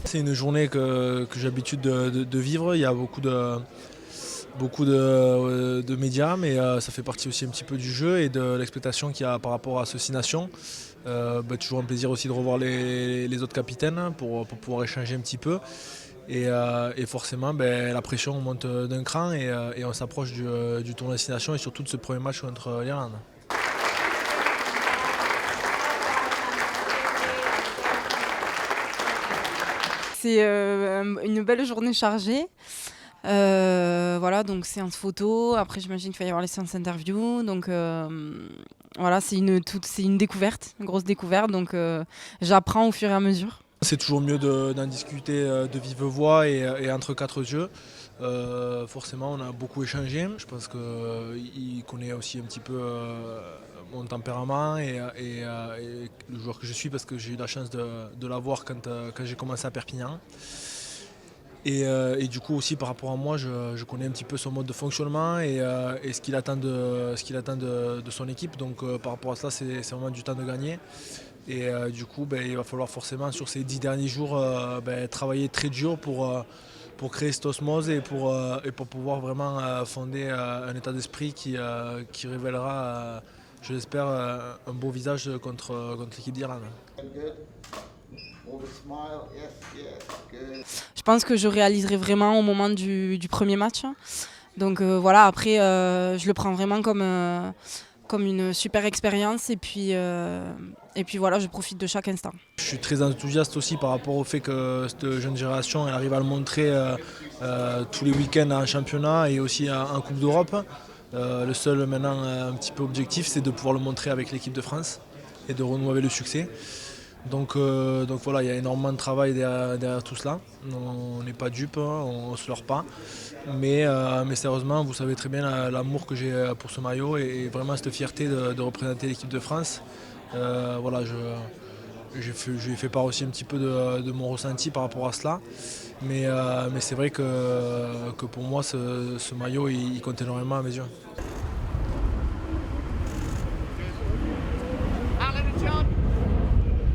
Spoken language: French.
C'est une journée que j'ai l'habitude de vivre. Il y a beaucoup de médias, mais ça fait partie aussi un petit peu du jeu et de l'expectation qu'il y a par rapport à ce Six Nations. Toujours un plaisir aussi de revoir les autres capitaines pour pouvoir échanger un petit peu. Et forcément, la pression monte d'un cran et on s'approche du tournoi Six Nations et surtout de ce premier match contre l'Irlande. C'est une belle journée chargée. Voilà, donc séance photo. Après, j'imagine qu'il va y avoir les séances interview. Donc voilà, c'est une découverte, une grosse découverte. Donc j'apprends au fur et à mesure. C'est toujours mieux d'en discuter de vive voix et entre quatre yeux. Forcément, on a beaucoup échangé. Je pense qu'il connaît aussi un petit peu mon tempérament et le joueur que je suis parce que j'ai eu la chance de l'avoir quand j'ai commencé à Perpignan. Et du coup aussi par rapport à moi, je connais un petit peu son mode de fonctionnement et ce qu'il attend de son équipe. Donc par rapport à ça, c'est vraiment du temps de gagner. Et du coup, il va falloir forcément sur ces 10 derniers jours travailler très dur pour créer cette osmose et pour pouvoir vraiment fonder un état d'esprit qui révélera, je l'espère, un beau visage contre l'équipe d'Irlande. Je pense que je réaliserai vraiment au moment du premier match. Donc voilà, après, je le prends vraiment comme une super expérience et puis voilà, je profite de chaque instant. Je suis très enthousiaste aussi par rapport au fait que cette jeune génération elle arrive à le montrer tous les week-ends en championnat et aussi en Coupe d'Europe. Le seul maintenant un petit peu objectif, c'est de pouvoir le montrer avec l'équipe de France et de renouveler le succès. Donc voilà, il y a énormément de travail derrière tout cela. On n'est pas dupes, on ne se leurre pas. Mais sérieusement, vous savez très bien l'amour que j'ai pour ce maillot et vraiment cette fierté de représenter l'équipe de France. Voilà, je lui ai fait part aussi un petit peu de mon ressenti par rapport à cela. Mais c'est vrai que pour moi, ce maillot, il compte énormément à mes yeux.